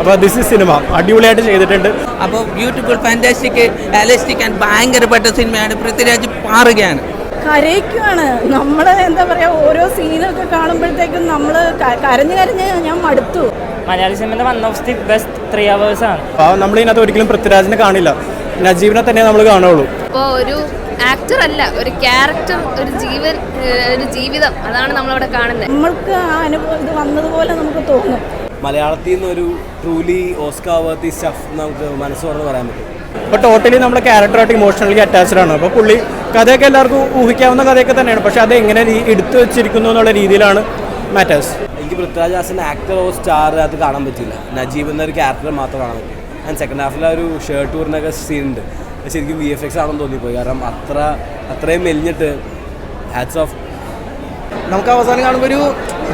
അപ്പോൾ this is cinema അടിപൊളിയായിട്ട് ചെയ്തിട്ടുണ്ട്. അപ്പോൾ ബ്യൂട്ടിഫുൾ ഫാന്റാസ്റ്റിക് റിയലിസ്റ്റിക് ആൻഡ് ഭയങ്കരപ്പെട്ട സിനിമയാണ്. പൃഥ്വിരാജ് പാറുകയാണ്, കരയ്ക്കുവാണ്. നമ്മൾ എന്താ പറയുക, ഓരോ സീനൊക്കെ കാണുമ്പോഴത്തേക്കും നമ്മൾ കരഞ്ഞ് ഞാൻ മടുത്തു. മലയാള സിനിമയുടെ one of the best 3 hours ആണ്. അപ്പോൾ നമ്മളിതിനകത്ത് ഒരിക്കലും പൃഥ്വിരാജിനെ കാണില്ല, നജീബിനെ തന്നെ നമ്മൾ കാണുള്ളൂ. അപ്പോൾ ഒരു ആക്ടർ അല്ല, ഒരു ക്യാരക്ടർ, ഒരു ജീവിതം, അതാണ് നമ്മളിവിടെ കാണുന്നത്. നമ്മൾക്ക് ആ അനുഭവം ഇത് വന്നതുപോലെ നമുക്ക് തോന്നും. മലയാളത്തിൽ നിന്ന് ഒരു ട്രൂലി ഓസ്കാർ വർത്തി സ്റ്റഫ് നമുക്ക് മനസ്സോടെ പറയാൻ പറ്റും. അപ്പോൾ ടോട്ടലി നമ്മുടെ ക്യാരക്ടറായിട്ട് ഇമോഷണലി അറ്റാച്ച്ഡ് ആണ്. അപ്പോൾ പുള്ളി കഥയൊക്കെ എല്ലാവർക്കും ഊഹിക്കാവുന്ന കഥയൊക്കെ തന്നെയാണ്, പക്ഷെ അത് എങ്ങനെ എടുത്തു വെച്ചിരിക്കുന്നു എന്നുള്ള രീതിയിലാണ് മാറ്റേഴ്സ്. എനിക്ക് Prithviraj as an actor or star അത് കാണാൻ പറ്റില്ല. നജീബ് എന്നൊരു ക്യാരക്ടർ മാത്രം കാണാൻ പറ്റും. ആൻഡ് സെക്കൻഡ് ഹാഫിൽ ഒരു ഷർട്ട് ഊരിനൊക്കെ സീനുണ്ട്, ശരിക്കും VFX ആണെന്ന് തോന്നിപ്പോയി. കാരണം അത്രയും മെലിഞ്ഞിട്ട് ഹാറ്റ്സ് ഓഫ്. നമുക്ക് അവസാനം കാണുമ്പോൾ ഒരു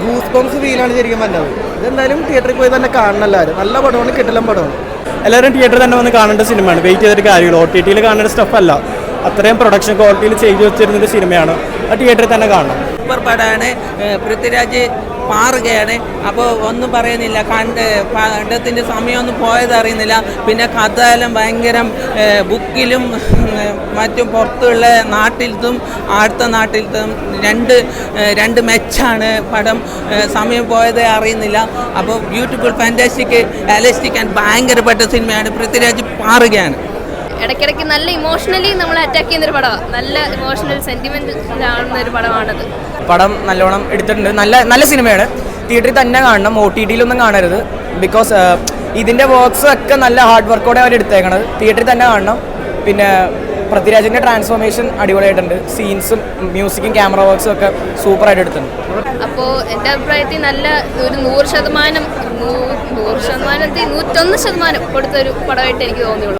ഗൂസ് ബംസ് ഫീലാണ് ശരിക്കും വന്നത്. ഇതെന്തായാലും തിയേറ്ററിൽ പോയി തന്നെ കാണണം എല്ലാവരും. നല്ല പടമാണ്, കിട്ടലും പടമാണ്. എല്ലാവരും തിയേറ്ററിൽ തന്നെ വന്ന് കാണേണ്ട സിനിമയാണ്. വെയിറ്റ് ചെയ്തിട്ട് കാര്യമുള്ളൂ. OTT കാണേണ്ട സ്റ്റഫ് അല്ല, അത്രയും പ്രൊഡക്ഷൻ ക്വാളിറ്റിയിൽ ചെയ്തു വെച്ചിരുന്നൊരു സിനിമയാണ്. അത് തിയേറ്ററിൽ തന്നെ കാണണം. സൂപ്പർ പടമാണ്. പൃഥ്വിരാജ് പാറുകയാണ്. അപ്പോൾ ഒന്നും പറയുന്നില്ല, കണ്ടത്തിൻ്റെ സമയമൊന്നും പോയത് അറിയുന്നില്ല. പിന്നെ കഥയെല്ലാം ഭയങ്കര ബുക്കിലും മറ്റും പുറത്തുള്ള നാട്ടിലത്തും അടുത്ത നാട്ടിലത്തും രണ്ട് മെച്ചാണ് പടം. സമയം പോയതേ അറിയുന്നില്ല. അപ്പോൾ ബ്യൂട്ടിഫുൾ ഫാന്റാസ്റ്റിക് റിയലിസ്റ്റിക് ആൻഡ് ഭയങ്കരപ്പെട്ട സിനിമയാണ്. പൃഥ്വിരാജ് പാറുകയാണ്. ഇടയ്ക്കിടയ്ക്ക് നല്ല ഇമോഷണലി നമ്മളെ അറ്റാക്ക് ചെയ്യുന്നൊരു പടമാണ്. നല്ല ഇമോഷണൽ സെൻറ്റിമെൻറ്റ് ആവുന്ന ഒരു പടമാണത്. പടം നല്ലോണം എടുത്തിട്ടുണ്ട്. നല്ല സിനിമയാണ്. തിയേറ്ററിൽ തന്നെ കാണണം, OTT-യിലൊന്നും കാണരുത്. ബിക്കോസ് ഇതിൻ്റെ വർക്ക്സ് ഒക്കെ നല്ല ഹാർഡ് വർക്കോടെ അവർ എടുത്തേക്കണത്. തിയേറ്ററിൽ തന്നെ കാണണം. പിന്നെ പൃഥ്വിരാജിൻ്റെ ട്രാൻസ്ഫോർമേഷൻ അടിപൊളിയായിട്ടുണ്ട്. സീൻസും മ്യൂസിക്കും ക്യാമറ വർക്ക്സും ഒക്കെ സൂപ്പറായിട്ട് എടുത്തിട്ടുണ്ട്. അപ്പോൾ എൻ്റെ അഭിപ്രായത്തിൽ നല്ല ഒരു 100% 101% കൊടുത്തൊരു പടമായിട്ട് എനിക്ക് തോന്നിയുള്ളൂ.